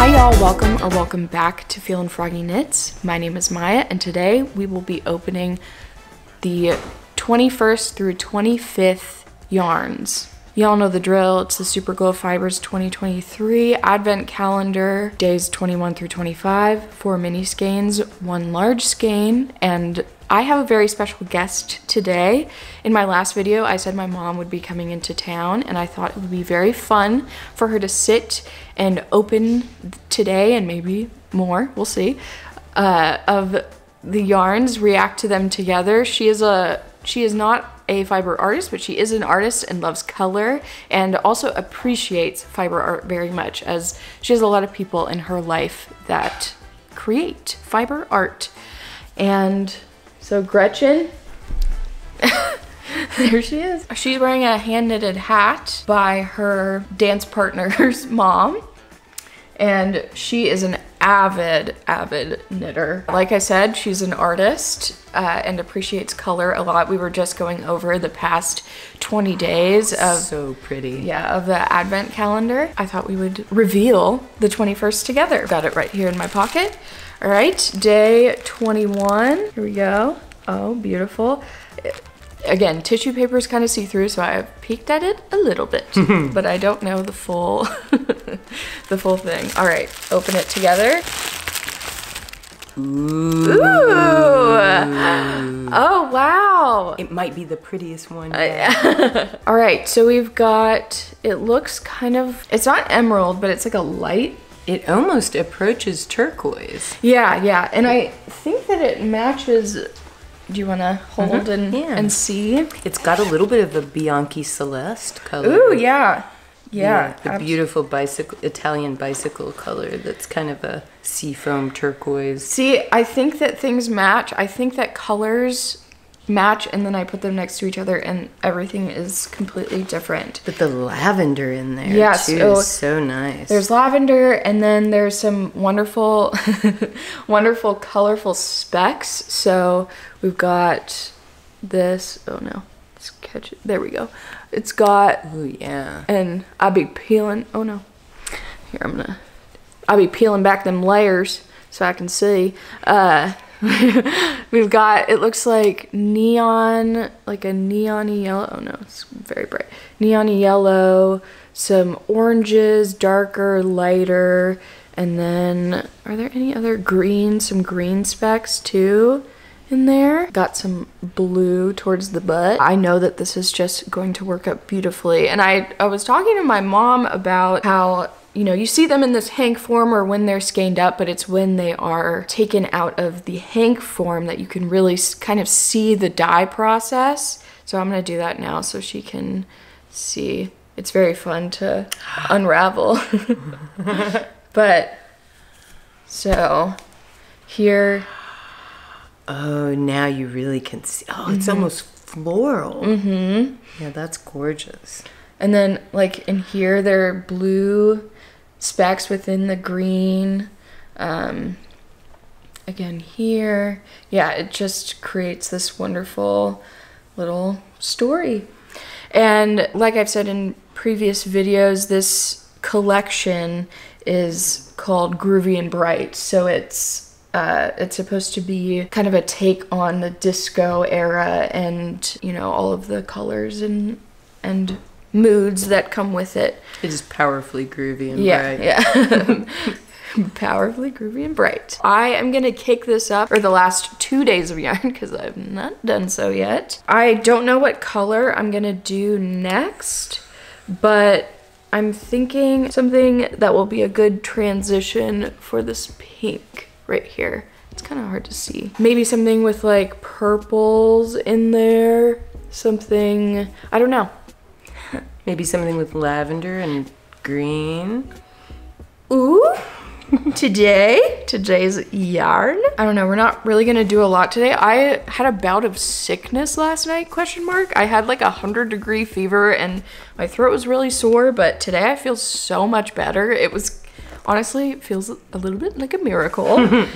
Hi y'all, welcome back to Feline Froggy Knits. My name is Maya and today we will be opening the 21st through 25th yarns. Y'all know the drill, it's the Superglo Fibers 2023 Advent Calendar, days 21 through 25, 4 mini skeins, 1 large skein, and I have a very special guest today. In my last video, I said my mom would be coming into town and I thought it would be very fun for her to sit and open today and maybe more, we'll see, of the yarns, react to them together. She is not a fiber artist, but she is an artist and loves color and also appreciates fiber art very much, as she has a lot of people in her life that create fiber art. And so Gretchen, there she is. She's wearing a hand knitted hat by her dance partner's mom. And she is an avid knitter. Like I said, she's an artist and appreciates color a lot. We were just going over the past 20 days of— so pretty. Yeah, of the Advent calendar. I thought we would reveal the 21st together. Got it right here in my pocket. All right, day 21, here we go. Oh, beautiful. Again, tissue paper is kind of see-through, so I peeked at it a little bit, but I don't know the full, the full thing. All right, open it together. Ooh. Oh, wow. It might be the prettiest one yet. All right, so we've got, it looks kind of, it's not emerald, but it's like a light. It almost approaches turquoise. Yeah, and I think that it matches. Do you want to hold and see? It's got a little bit of a Bianchi Celeste color. Ooh, yeah. The beautiful Italian bicycle color that's kind of a seafoam turquoise. See, I think that things match. I think that colors match, and then I put them next to each other and everything is completely different. But the lavender in there too is so nice. There's lavender, and then there's some wonderful wonderful colorful specks. So we've got this, oh no, let's catch it, there we go. It's got, oh yeah, and I'll be peeling, oh no, here I'll be peeling back them layers so I can see. We've got, it looks like neon, like a neon-y yellow. Oh no, it's very bright. Neon-y yellow, some oranges, darker, lighter, and then are there any other green, some green specks too in there? Got some blue towards the butt. I know that this is just going to work out beautifully. And I was talking to my mom about how, you know, you see them in this hank form or when they're skeined up, but it's when they are taken out of the hank form that you can really kind of see the dye process. So I'm gonna do that now so she can see. It's very fun to unravel. But, so, here. Oh, now you really can see. Oh, it's almost floral. Yeah, that's gorgeous. And then, like, in here, there are blue specks within the green. Again here, yeah, it just creates this wonderful little story. And like I've said in previous videos, this collection is called Groovy and Bright. So it's supposed to be kind of a take on the disco era and, you know, all of the colors and moods that come with it. It is powerfully groovy and bright. Yeah. Powerfully groovy and bright. I am gonna kick this up for the last 2 days of yarn because I've not done so yet. I don't know what color I'm gonna do next, but I'm thinking something that will be a good transition for this pink right here. It's kind of hard to see. Maybe something with like purples in there. Something, I don't know. Maybe something with lavender and green. Ooh. Today's yarn. I don't know, we're not really gonna do a lot today. I had a bout of sickness last night, question mark. I had like 100-degree fever and my throat was really sore, but today I feel so much better. It was, honestly, it feels a little bit like a miracle.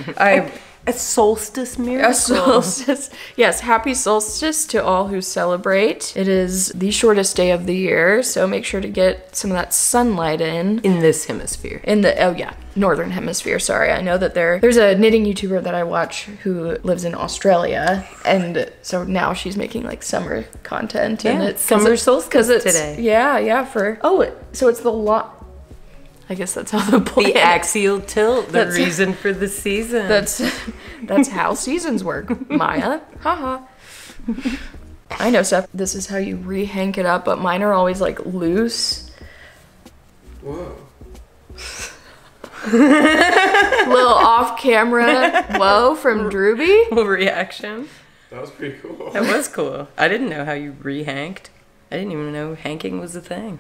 A solstice miracle. A solstice. Yes, happy solstice to all who celebrate. It is the shortest day of the year, so make sure to get some of that sunlight in. In this hemisphere. In the, oh yeah, northern hemisphere, sorry. I know that there's a knitting YouTuber that I watch who lives in Australia, and so now she's making like summer content. Yeah, and it's summer solstice today. Yeah, so it's the I guess that's how the planet. The axial tilt, the reason for the season. That's how seasons work, Maya. Haha. I know, Seth. This is how you re-hank it up, but mine are always like loose. Whoa. Little off-camera whoa from Drewby. Reaction. That was pretty cool. That was cool. I didn't know how you re-hanked. I didn't even know hanking was a thing.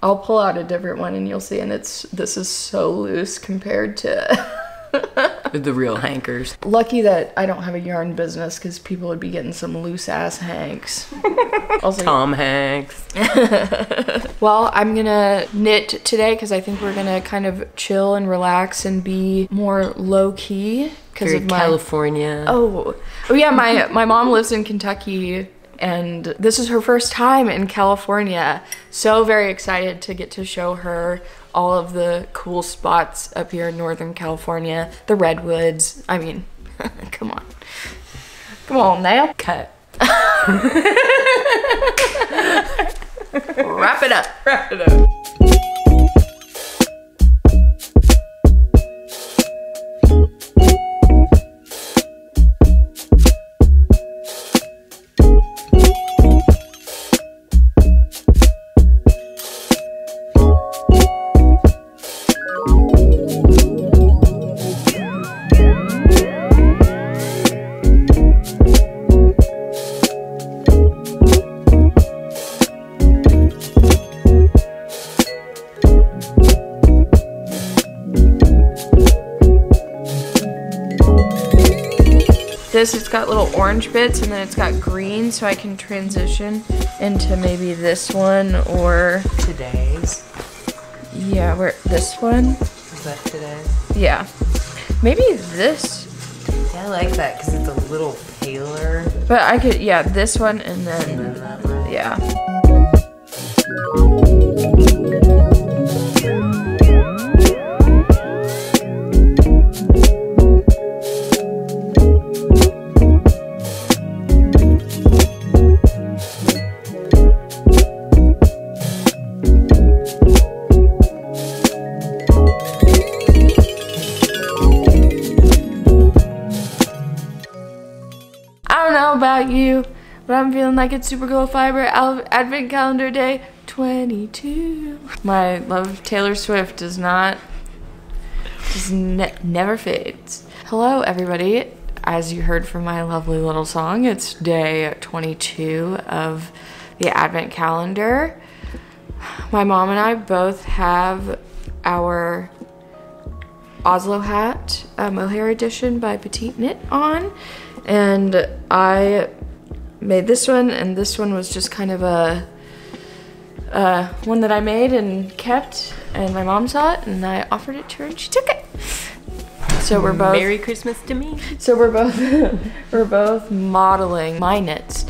I'll pull out a different one and you'll see, and this is so loose compared to The real hankers. Lucky that I don't have a yarn business, because people would be getting some loose ass hanks. Also, Tom Hanks. well, I'm gonna knit today because I think we're gonna kind of chill and relax and be more low key because of my California. Oh yeah, my mom lives in Kentucky. And this is her first time in California. So very excited to get to show her all of the cool spots up here in Northern California. The redwoods. I mean, come on. Come on now. Cut. Wrap it up. Wrap it up. It's got little orange bits and then it's got green, so I can transition into maybe this one or Today's. Yeah, this one. Is that today? Yeah. Maybe this. Yeah, I like that because it's a little paler. But I could, yeah, this one and then that one. yeah. About you, but I'm feeling like it's Superglo Fiber Advent Calendar Day 22. My love of Taylor Swift never fades. Hello everybody. As you heard from my lovely little song, it's day 22 of the Advent Calendar. My mom and I both have our Oslo hat, mohair edition by Petite Knit on. And I made this one, and this one was just kind of a one that I made and kept, and my mom saw it, and I offered it to her, and she took it. So we're both Merry Christmas to me. So we're both modeling my knits.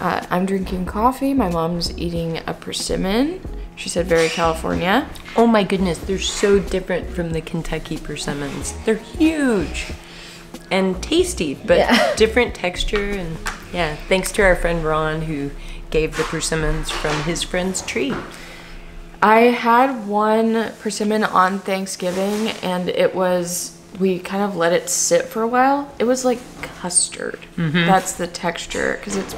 I'm drinking coffee. My mom's eating a persimmon. She said very California. Oh my goodness, they're so different from the Kentucky persimmons. They're huge. And tasty, but yeah. Different texture, and yeah, thanks to our friend Ron who gave the persimmons from his friend's tree. I had one persimmon on Thanksgiving, and we kind of let it sit for a while. It was like custard. Mm-hmm. That's the texture, because it's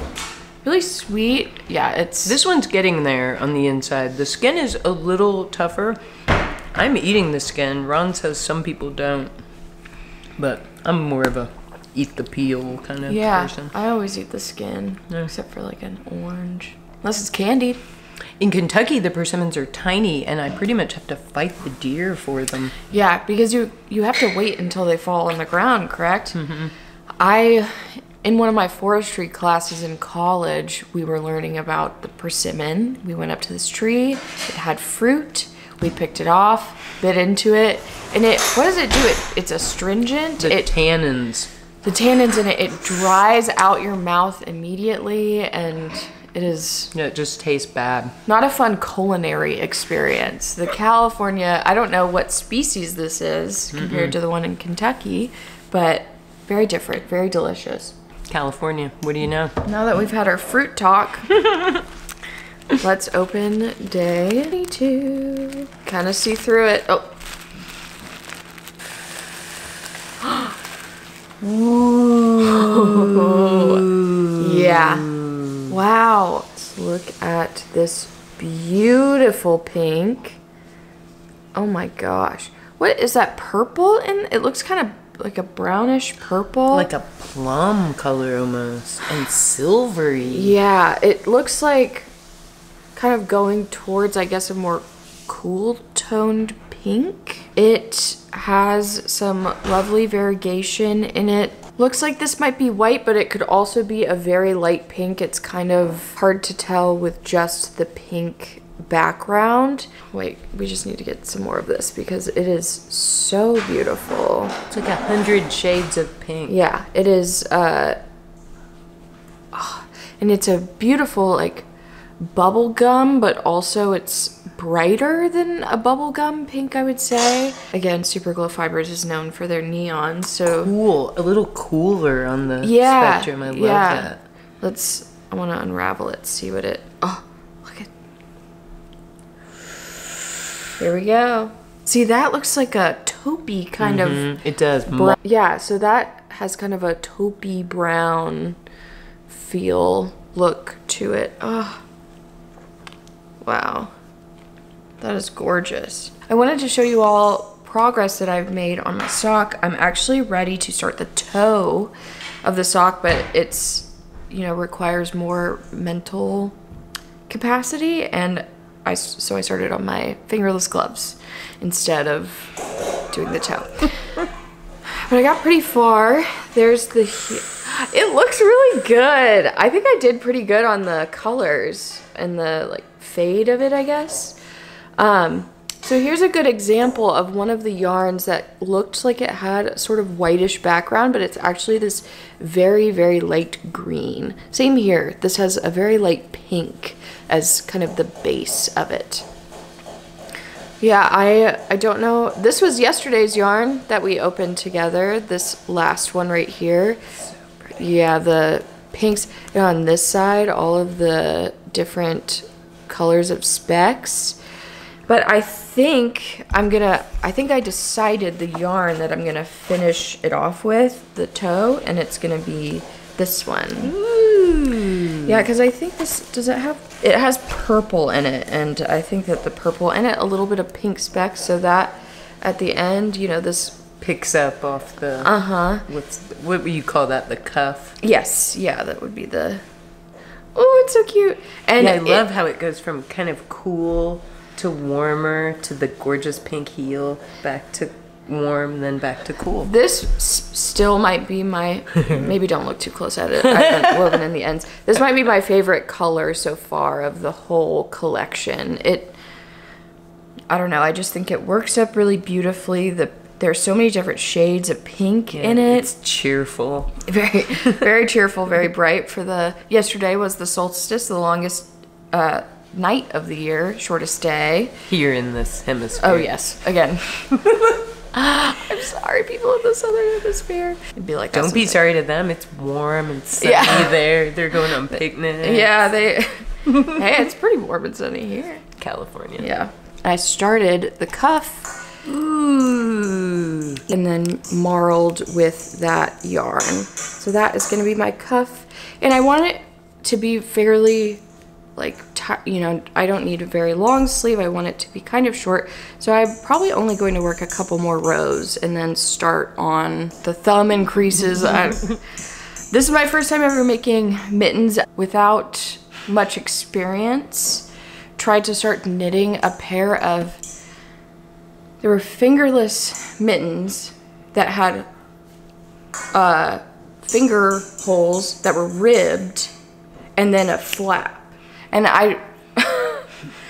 really sweet. Yeah, This one's getting there on the inside. The skin is a little tougher. I'm eating the skin. Ron says some people don't, but I'm more of a eat the peel kind of person. I always eat the skin, except for like an orange. Unless it's candied. In Kentucky, the persimmons are tiny, and I pretty much have to fight the deer for them. Yeah, because you have to wait until they fall on the ground, correct? Mm-hmm. In one of my forestry classes in college, we were learning about the persimmon. We went up to this tree. It had fruit. We picked it off, bit into it, And what does it do? It's astringent. The tannins. The tannins in it dries out your mouth immediately, and it is... Yeah, it just tastes bad. Not a fun culinary experience. The California, I don't know what species this is compared to the one in Kentucky, but very different, very delicious. California, what do you know? Now that we've had our fruit talk, let's open day 2. Kind of see through it. Oh. Ooh. Yeah. Wow. Let's look at this beautiful pink. Oh my gosh. What is that purple? And it looks kind of like a brownish purple. Like a plum color almost. And silvery. Yeah. It looks like kind of going towards, I guess, a more cool toned pink. It has some lovely variegation in it. Looks like this might be white, but it could also be a very light pink. It's kind of hard to tell with just the pink background. Wait, we just need to get some more of this because it is so beautiful. It's like 100 shades of pink. Yeah, it is. And it's a beautiful, like, bubble gum, but also it's brighter than a bubblegum pink, I would say. Again, Superglo Fibers is known for their neon, so... Cool. A little cooler on the spectrum. I love that. I want to unravel it, see what it... Oh, look at... Here we go. See, that looks like a taupey kind of... It does. Yeah, so that has kind of a taupey brown look to it. Oh. Wow. That is gorgeous. I wanted to show you all progress that I've made on my sock. I'm actually ready to start the toe of the sock, but it's, you know, requires more mental capacity, and so I started on my fingerless gloves instead of doing the toe. But I got pretty far. There's the... It looks really good. I think I did pretty good on the colors and the, like, fade of it, I guess. So here's a good example of one of the yarns that looked like it had a sort of whitish background, but it's actually this very, very light green. Same here. This has a very light pink as kind of the base of it. Yeah, I don't know. This was yesterday's yarn that we opened together, this last one right here. Yeah, the pinks. And on this side, all of the different colors of specks. But I think I decided the yarn that I'm gonna finish it off with, the toe, and it's gonna be this one. Ooh. Yeah, because I think this, it has purple in it, and I think that the purple and a little bit of pink specks, so that at the end, you know, this picks up off the, what would you call that, the cuff? Yes, yeah, that would be the, oh, it's so cute. And yeah, I love how it goes from kind of cool to warmer to the gorgeous pink heel, back to warm, then back to cool. This still might be my, maybe don't look too close at it, I haven't woven in the ends. This might be my favorite color so far of the whole collection. I don't know, I just think it works up really beautifully. There's so many different shades of pink in it. It's cheerful. Very, very cheerful, very bright. Yesterday was the solstice, the longest night of the year, shortest day. Here in this hemisphere. Oh yes, again. I'm sorry, people in the southern hemisphere. It'd be like, don't be sorry to them. It's warm and sunny there. They're going on picnics. Yeah, hey, it's pretty warm and sunny here. California. Yeah. I started the cuff. Ooh. And then marled with that yarn. So that is going to be my cuff. And I want it to be fairly, like, you know, I don't need a very long sleeve. I want it to be kind of short. So I'm probably only going to work a couple more rows and then start on the thumb and creases. This is my first time ever making mittens without much experience. Tried to start knitting a pair of, there were fingerless mittens that had finger holes that were ribbed and then a flap. And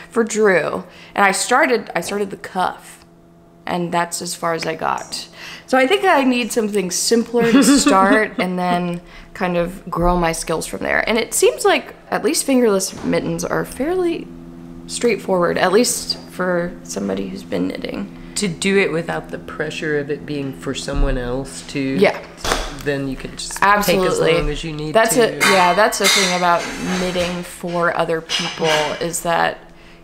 for Drew, and I started the cuff, and that's as far as I got. So I think I need something simpler to start and then kind of grow my skills from there. And it seems like at least fingerless mittens are fairly straightforward, at least for somebody who's been knitting. To do it without the pressure of it being for someone else to... Yeah. Then you can just Absolutely. take as long as you need that's to. Yeah, that's the thing about knitting for other people is that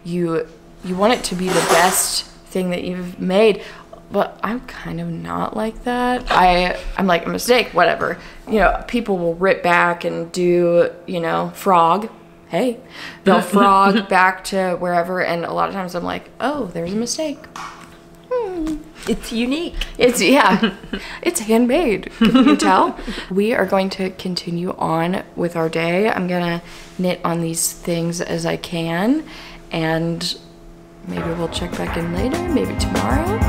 you want it to be the best thing that you've made. But I'm kind of not like that. I'm like, a mistake, whatever. You know, people will rip back and do, you know, frog. Hey, they'll frog back to wherever. And a lot of times I'm like, oh, there's a mistake. It's unique. It's, yeah, it's handmade. Can you tell? We are going to continue on with our day. I'm gonna knit on these things as I can. And maybe we'll check back in later, maybe tomorrow.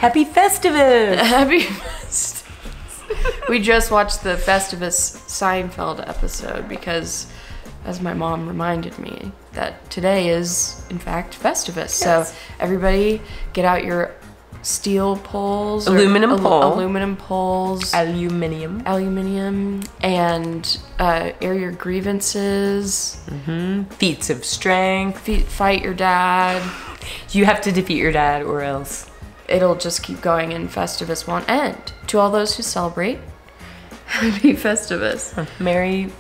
Happy Festivus! Happy Festivus. We just watched the Festivus Seinfeld episode because, as my mom reminded me, that today is, in fact, Festivus. Yes. So everybody get out your steel poles. Aluminum pole. Aluminum poles. Aluminium. Aluminium. And air your grievances. Mm-hmm. Feats of strength. Fight your dad. You have to defeat your dad or else it'll just keep going and Festivus won't end. To all those who celebrate, happy Festivus. Merry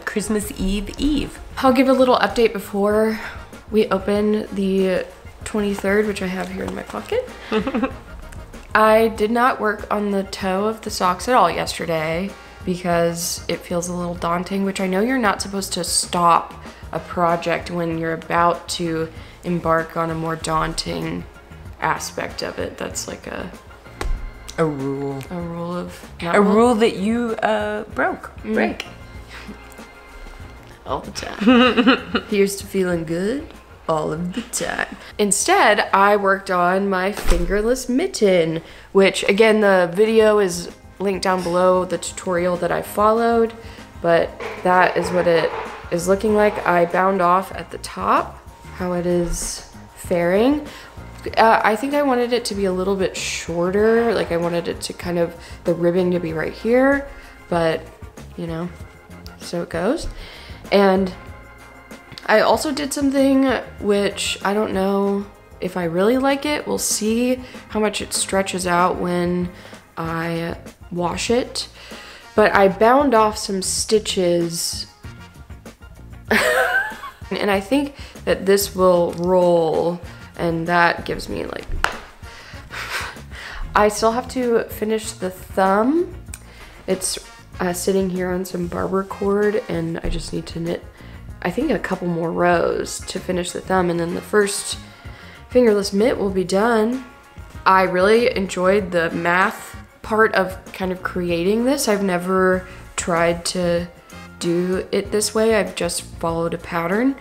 Christmas Eve. I'll give a little update before we open the 23rd, which I have here in my pocket. I did not work on the toe of the socks at all yesterday because it feels a little daunting, which I know you're not supposed to stop a project when you're about to embark on a more daunting aspect of it. That's like a rule. A rule of rule that you break all the time. Here's to feeling good all of the time. Instead, I worked on my fingerless mitten, which again, the video is linked down below, the tutorial that I followed, but that is what it is looking like. I bound off at the top how it is faring. I think I wanted it to be a little bit shorter, like I wanted it to kind of, the ribbing to be right here, but you know, so it goes. And I also did something which I don't know if I really like it. We'll see how much it stretches out when I wash it. But I bound off some stitches and I think that this will roll, and that gives me like, I still have to finish the thumb. It's sitting here on some barber cord and I just need to knit, I think, a couple more rows to finish the thumb, and then the first fingerless mitt will be done. I really enjoyed the math part of kind of creating this. I've never tried to do it this way. I've just followed a pattern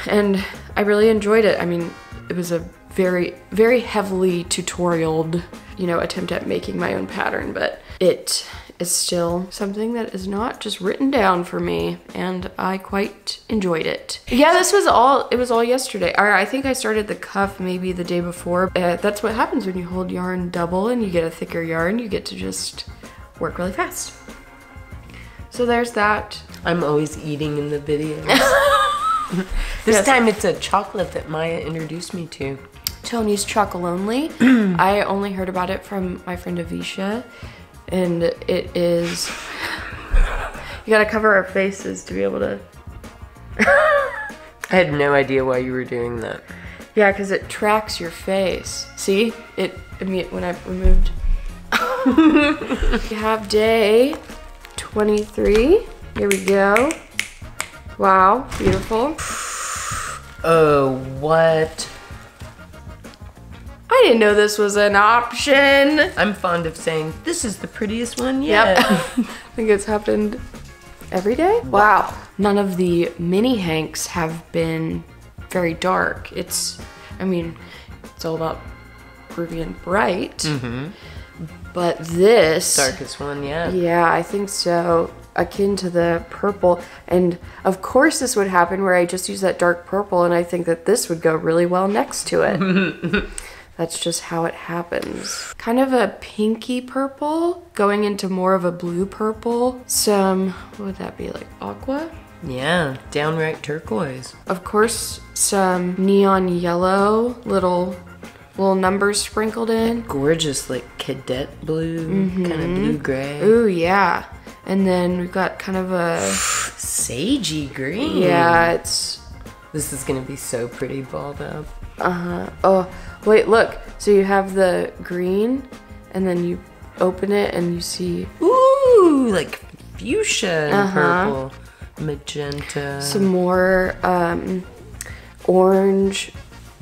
and I really enjoyed it. I mean, it was a very, very heavily tutorialed, you know, attempt at making my own pattern, but it is still something that is not just written down for me, and I quite enjoyed it. Yeah, this was all, it was all yesterday. Or I think I started the cuff maybe the day before. That's what happens when you hold yarn double and you get a thicker yarn, you get to just work really fast. So there's that. I'm always eating in the videos. This time it's a chocolate that Maya introduced me to. Tony's Chocolonely. I only heard about it from my friend Avisha, and it is, you gotta cover our faces to be able to. I had no idea why you were doing that. Yeah, because it tracks your face. See? When I removed. We have day 23. Here we go. Wow, beautiful. Oh, what? I didn't know this was an option. I'm fond of saying, this is the prettiest one yet. Yep. I think it's happened every day. Wow. None of the mini hanks have been very dark. It's all about ruby and bright. Mm-hmm. But this... Darkest one yet. Yeah, I think so. Akin to the purple. And of course this would happen where I just use that dark purple, and I think that this would go really well next to it. That's just how it happens. Kind of a pinky purple going into more of a blue purple. Some, what would that be, like aqua? Yeah, downright turquoise. Of course, some neon yellow, little numbers sprinkled in. Gorgeous, like cadet blue, kind of blue-gray. Ooh, yeah. And then we've got kind of a... sagey green. Yeah, it's... This is gonna be so pretty balled up. Uh-huh. Oh, wait, look. So you have the green, and then you open it and you see... Ooh, like fuchsia and purple. Magenta. Some more orange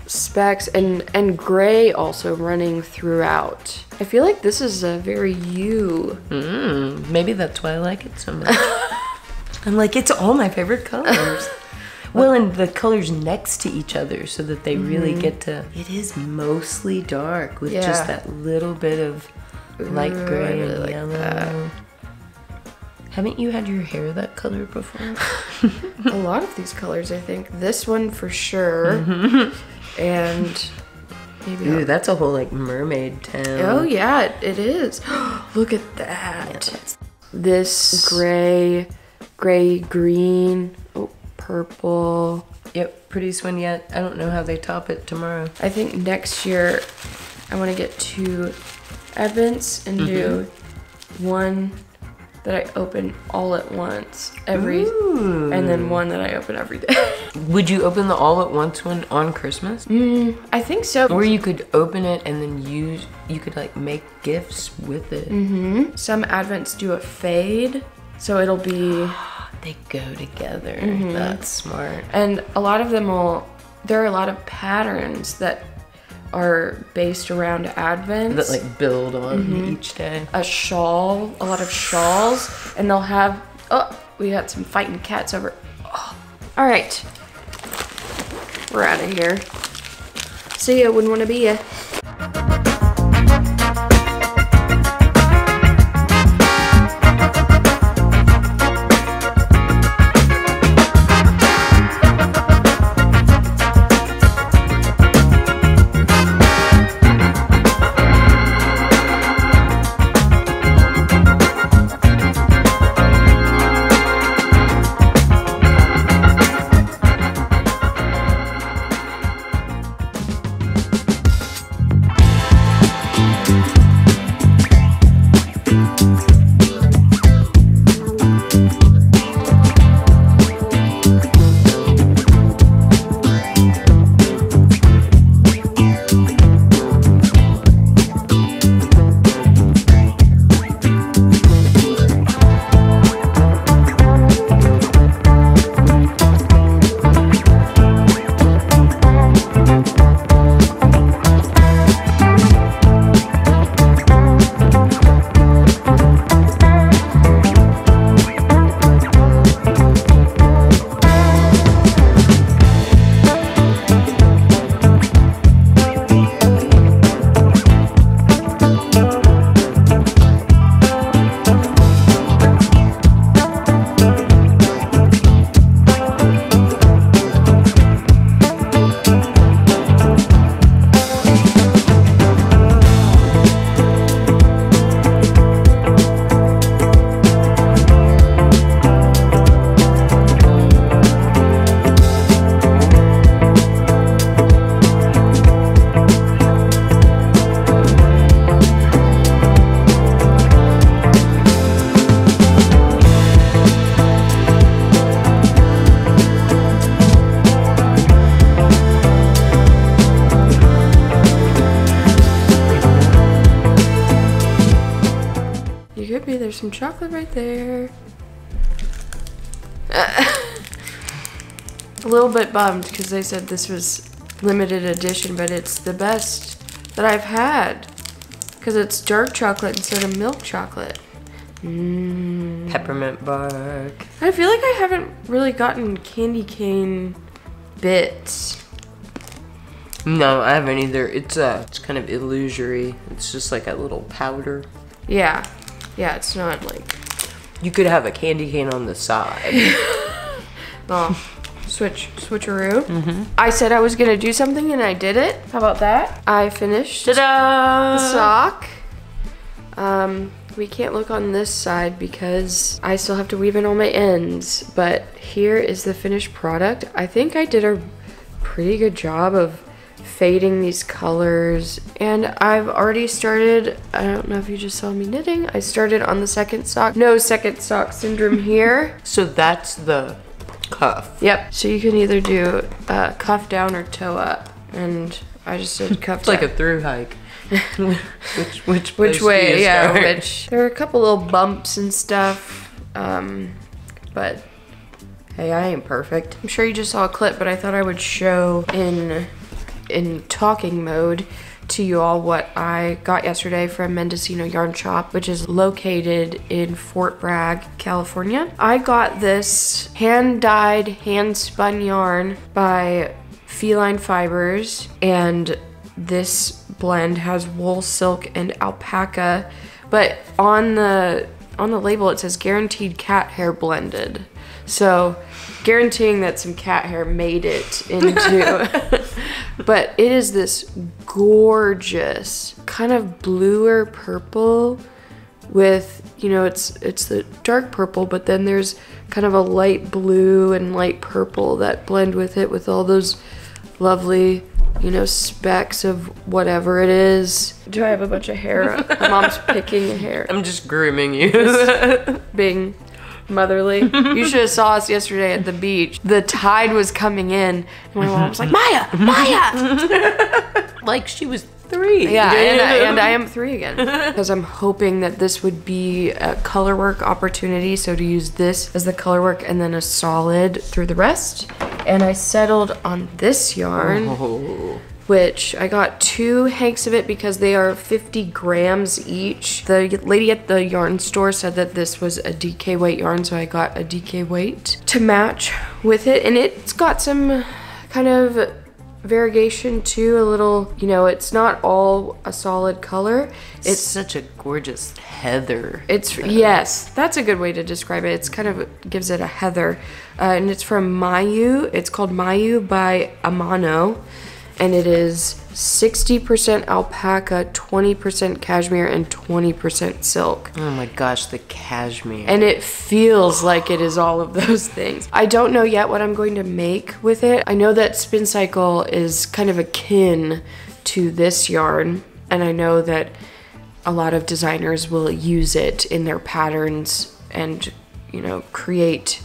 specks and gray also running throughout. I feel like this is a very you. Maybe that's why I like it so much. I'm like, it's all my favorite colors. Well, and the colors next to each other so that they really get to... It is mostly dark with just that little bit of light gray and like yellow. that. Haven't you had your hair that color before? A lot of these colors, I think. This one for sure. And maybe... Ooh, that's a whole like mermaid town. Oh yeah, it is. Look at that. Yeah, this gray, green, purple. Yep, prettiest one yet. I don't know how they top it tomorrow. I think next year I want to get 2 advents and do one that I open all at once and then one that I open every day. Would you open the all at once one on Christmas? I think so. Or you could open it and then you could like make gifts with it. Some advents do a fade, so it'll be... They go together. That's smart. And a lot of them there are a lot of patterns that are based around advents. That like build on each day. A lot of shawls, and they'll have, we got some fighting cats over. All right, we're out of here. See ya, wouldn't want to be ya. could be. There's some chocolate right there. A little bit bummed because they said this was limited edition, but it's the best that I've had because it's dark chocolate instead of milk chocolate. Peppermint bark. I feel like I haven't really gotten candy cane bits. No, I haven't either. It's kind of illusory. It's just like a little powder. Yeah, it's not like. You could have a candy cane on the side. Oh, switcheroo. I said I was gonna do something and I did it. How about that? I finished the sock. We can't look on this side because I still have to weave in all my ends, but here is the finished product. I think I did a pretty good job of fading these colors, and I've already started, I don't know if you just saw me knitting, I started on the second sock. No second sock syndrome here. So that's the cuff. Yep, so you can either do cuff down or toe up, and I just did cuff It's down. like a through hike. Which way, yeah, which. There are a couple little bumps and stuff, but hey, I ain't perfect. I'm sure you just saw a clip, but I thought I would show in talking mode to you all what I got yesterday from Mendocino Yarn Shop, which is located in Fort Bragg, California. I got this hand-dyed, hand-spun yarn by Feline Fibers, and this blend has wool, silk, and alpaca, but on the label it says guaranteed cat hair blended, so guaranteeing that some cat hair made it into. But it is this gorgeous kind of bluer purple with, you know, it's the dark purple, but then there's kind of a light blue and light purple that blend with it, with all those lovely, you know, specks of whatever it is. Do I have a bunch of hair? My mom's picking a hair. I'm just grooming you. Being motherly. You should have saw us yesterday at the beach. The tide was coming in, and my mom was like, Maya! Like she was 3. Yeah, and I am 3 again. Because I'm hoping that this would be a color work opportunity, so to use this as the color work and then a solid through the rest. And I settled on this yarn, which I got 2 hanks of it because they are 50 grams each. The lady at the yarn store said that this was a DK weight yarn, so I got a DK weight to match with it. And it's got some kind of variegation too, a little, you know, it's not all a solid color. It's such a gorgeous heather. Yes, that's a good way to describe it. It's kind of gives it a heather. And it's from Mayu. It's called Mayu by Amano. And it is 60% alpaca, 20% cashmere, and 20% silk. Oh my gosh, the cashmere. And it feels like it is all of those things. I don't know yet what I'm going to make with it. I know that Spin Cycle is kind of akin to this yarn, and I know that a lot of designers will use it in their patterns and, you know, create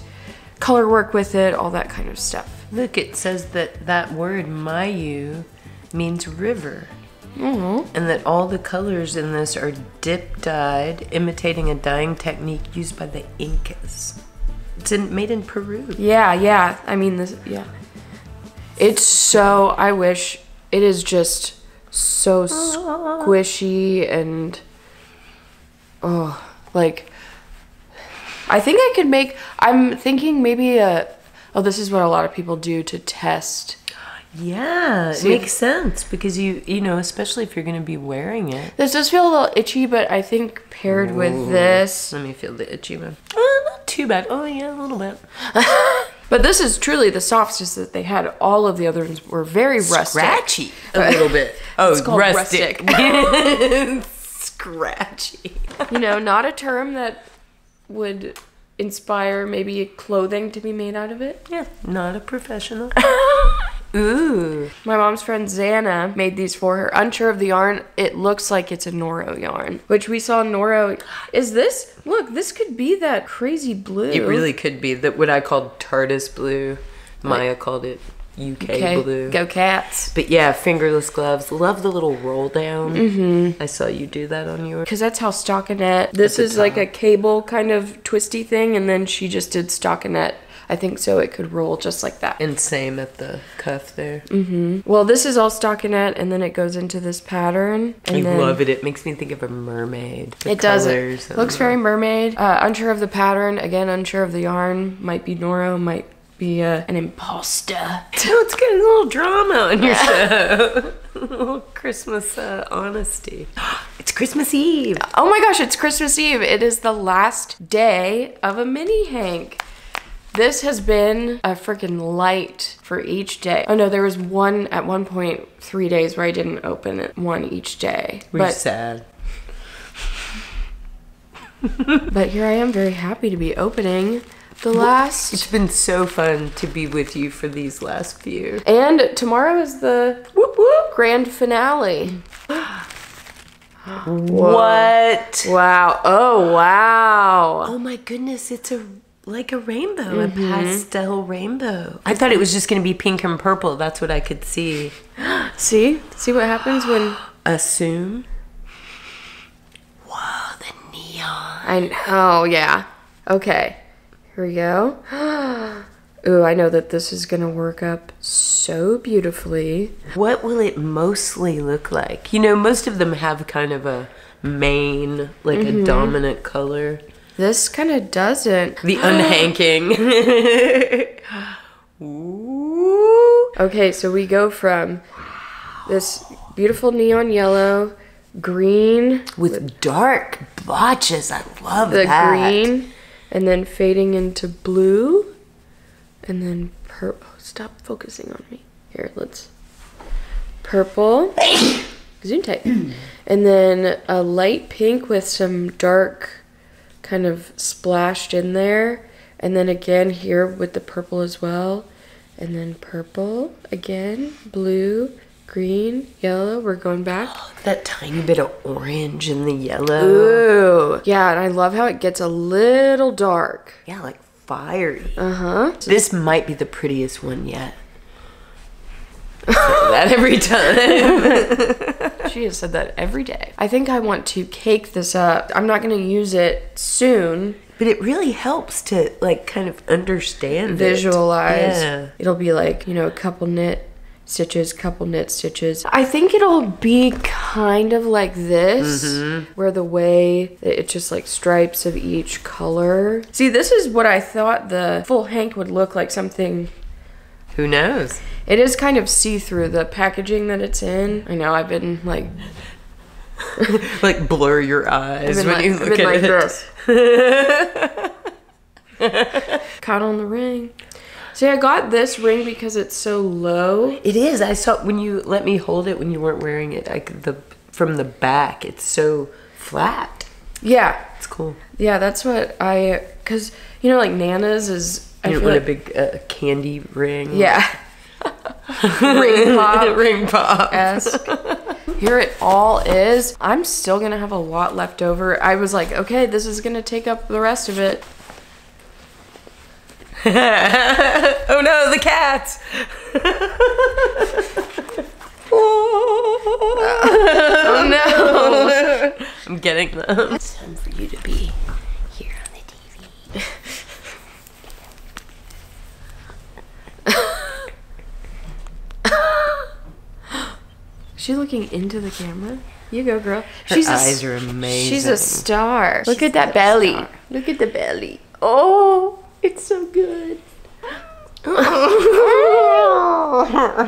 color work with it, all that kind of stuff. Look, it says that word Mayu means river. And that all the colors in this are dip dyed, imitating a dyeing technique used by the Incas. It's made in Peru. Yeah. I mean, it's so, I wish, it is just so squishy and, like, I think I could make, I'm thinking maybe this is what a lot of people do to test. Yeah, it makes sense because you know, especially if you're going to be wearing it. This does feel a little itchy, but I think paired with this. Let me feel the itchy one. Not too bad. Oh yeah, a little bit. But this is truly the softest that they had. All of the other ones were very rustic. Scratchy. A little bit. Oh, it's called rustic. Scratchy. You know, not a term that would inspire maybe clothing to be made out of it. Yeah, not a professional. Ooh. My mom's friend Xana made these for her. Unsure of the yarn, it looks like it's a Noro yarn, which we saw Noro. Is this? Look, this could be that crazy blue. It really could be that what I called TARDIS blue. Maya called it UK blue. Go cats. But yeah, fingerless gloves. Love the little roll down. Mm-hmm. I saw you do that on yours. Because that's how stockinette. This is like a cable kind of twisty thing, and then she just did stockinette. I think so it could roll just like that. And same at the cuff there. Mm-hmm. Well, this is all stockinette, and then it goes into this pattern. And I love it. It makes me think of a mermaid. It does. It looks very mermaid. Unsure of the pattern. Again, unsure of the yarn. Might be Noro. Might be an imposter. So it's getting a little drama on your show. A little Christmas honesty. It's Christmas Eve. Oh my gosh, it's Christmas Eve. It is the last day of a mini hank. This has been a freaking light for each day. Oh no, there was one at one point 3 days where I didn't open it, one each day. We're sad. But here I am, very happy to be opening the last. It's been so fun to be with you for these last few. And tomorrow is the whoop whoop grand finale. What? Wow. Oh wow. Oh my goodness, it's like a rainbow, a pastel rainbow. I thought it was just gonna be pink and purple. That's what I could see. See what happens when. Assume. Whoa, the neon. I know, yeah. Okay, here we go. Ooh, I know that this is gonna work up so beautifully. What will it mostly look like? You know, most of them have kind of a main, like a dominant color. This kind of doesn't. The unhanking. Ooh. Okay, so we go from this beautiful neon yellow, green. With dark blotches. I love the that. Green, and then fading into blue, and then purple. Oh, stop focusing on me. Here, let's. Purple. Zoom tight. And then a light pink with some dark kind of splashed in there, and then again here with the purple as well, and then purple again, blue, green, yellow. We're going back. Oh, that tiny bit of orange in the yellow. Ooh, yeah, and I love how it gets a little dark. Yeah, like fiery. This might be the prettiest one yet. I say that every time. She has said that every day. I think I want to cake this up. I'm not going to use it soon. But it really helps to like kind of understand Visualize. Yeah. It'll be like, you know, a couple knit stitches, couple knit stitches. I think it'll be kind of like this, where the way that it's just like stripes of each color. See, this is what I thought the full hank would look like, something. Who knows? It is kind of see-through, the packaging that it's in. I know, I've been like... like blur your eyes when you look at this. Caught on the ring. See, I got this ring because it's so low. It is. I saw when you let me hold it when you weren't wearing it. Like from the back, it's so flat. Yeah. It's cool. Yeah, that's what cause you know, like Nana's is. You don't want a big candy ring. Yeah. Ring pop. Ring pop. Here it all is. I'm still gonna have a lot left over. I was like, okay, this is gonna take up the rest of it. Oh no, the cats! Oh no! I'm getting them. It's time for you to be here on the TV. Is she looking into the camera? You go, girl. Her eyes are amazing. She's a star. Look at that belly. Look at the belly. Oh, it's so good.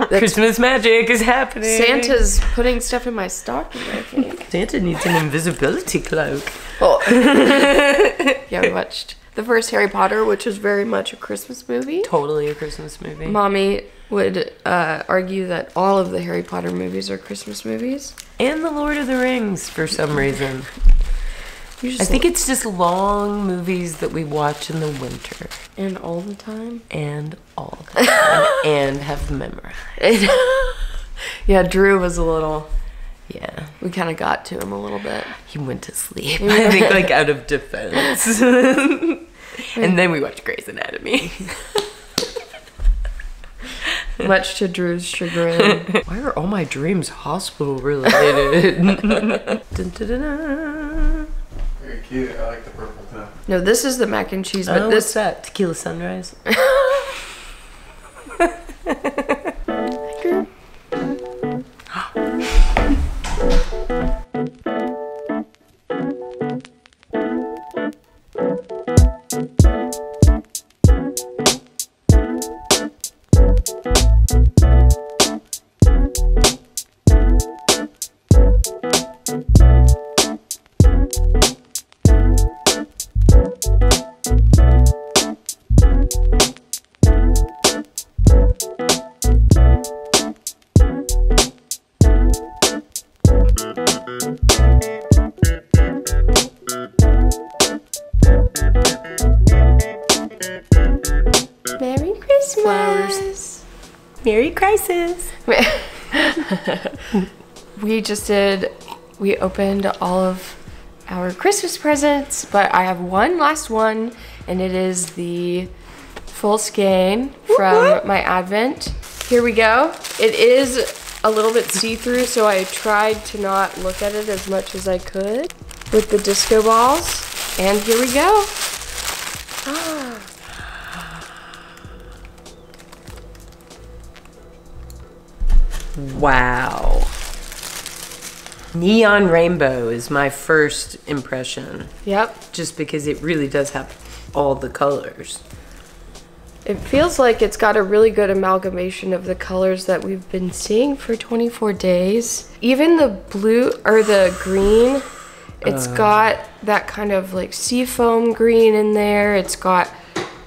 Christmas magic is happening. Santa's putting stuff in my stocking, I think. Santa needs an invisibility cloak. Oh. Yeah, we watched the first Harry Potter, which was very much a Christmas movie. Totally a Christmas movie. Mommy would argue that all of the Harry Potter movies are Christmas movies. And the Lord of the Rings, for some reason. I think it's just long movies that we watch in the winter. And all the time? And all the time. And have memorized. Yeah, Drew was a little... Yeah. We kind of got to him a little bit. He went to sleep, I think, like out of defense. And then we watched Grey's Anatomy. Much to Drew's chagrin. Why are all my dreams hospital related? Dun, dun, dun, dun. Very cute. I like the purple too. No, this is the mac and cheese, but What's that? Tequila sunrise? Merry Christmas. Flowers. Merry Crisis. We opened all of our Christmas presents, but I have one last one, and it is the full skein from my Advent. Here we go. It is a little bit see-through, so I tried to not look at it as much as I could with the disco balls. And here we go. Wow. Neon rainbow is my first impression. Yep. Just because it really does have all the colors. It feels like it's got a really good amalgamation of the colors that we've been seeing for 24 days. Even the blue or the green, it's got that kind of like seafoam green in there. It's got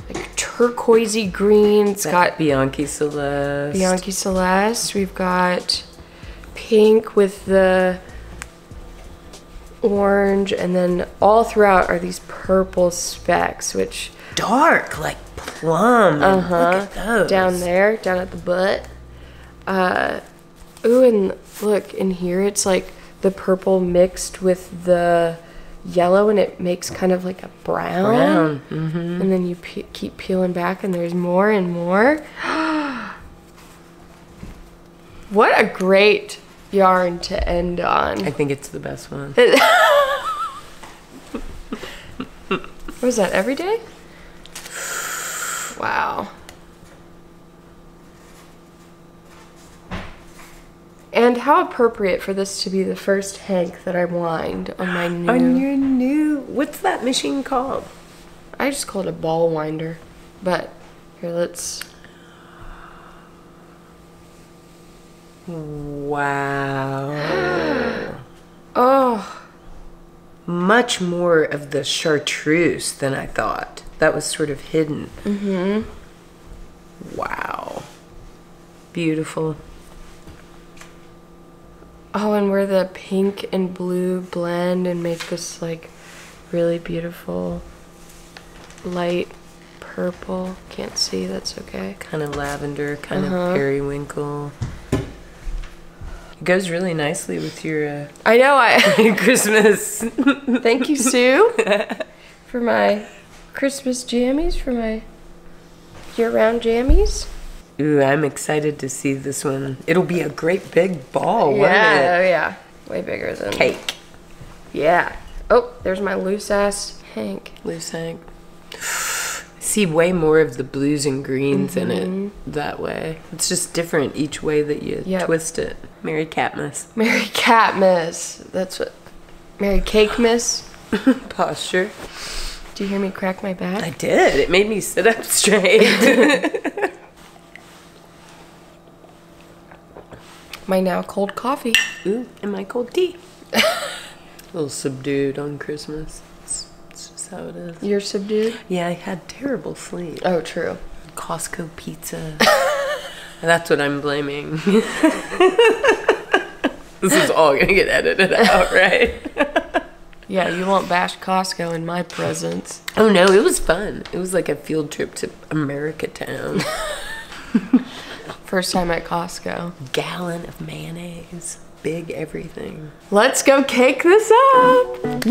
like turquoisey green. It's got Bianchi Celeste. Bianchi Celeste. We've got pink with the orange, and then all throughout are these purple specks, which Dark, like plum. Look at those. down there, down at the butt. Ooh, and look in here, it's like the purple mixed with the yellow, and it makes kind of like a brown. And then you keep peeling back, and there's more and more. What a great yarn to end on. I think it's the best one. What was that, every day? Wow. And how appropriate for this to be the first hank that I wind on my new... On your new... What's that machine called? I just call it a ball winder. But, here, let's... Wow. Oh. Much more of the chartreuse than I thought. That was sort of hidden. Wow. Beautiful. Oh, and where the pink and blue blend and make this like really beautiful light purple. Can't see, that's okay. Kind of lavender, kind of periwinkle. It goes really nicely with your I know, Christmas. Thank you, Sue, for my Christmas jammies, for my year-round jammies. Ooh, I'm excited to see this one. It'll be a great big ball, won't Yeah, it? oh yeah. Way bigger than... Cake. Yeah. Oh, there's my loose-ass hank. Loose hank. See way more of the blues and greens in it that way. It's just different each way that you twist it. Merry Catmas. Merry Catmas. That's what... Merry Cake Miss. Posture. Do you hear me crack my back? I did. It made me sit up straight. My now cold coffee. Ooh, and my cold tea. A little subdued on Christmas. It's just how it is. You're subdued? Yeah, I had terrible sleep. Oh, true. Costco pizza. That's what I'm blaming. This is all gonna get edited out, right? Yeah, you won't bash Costco in my presence. Oh no, it was fun. It was like a field trip to America Town. First time at Costco. Gallon of mayonnaise. Big everything. Let's go cake this up!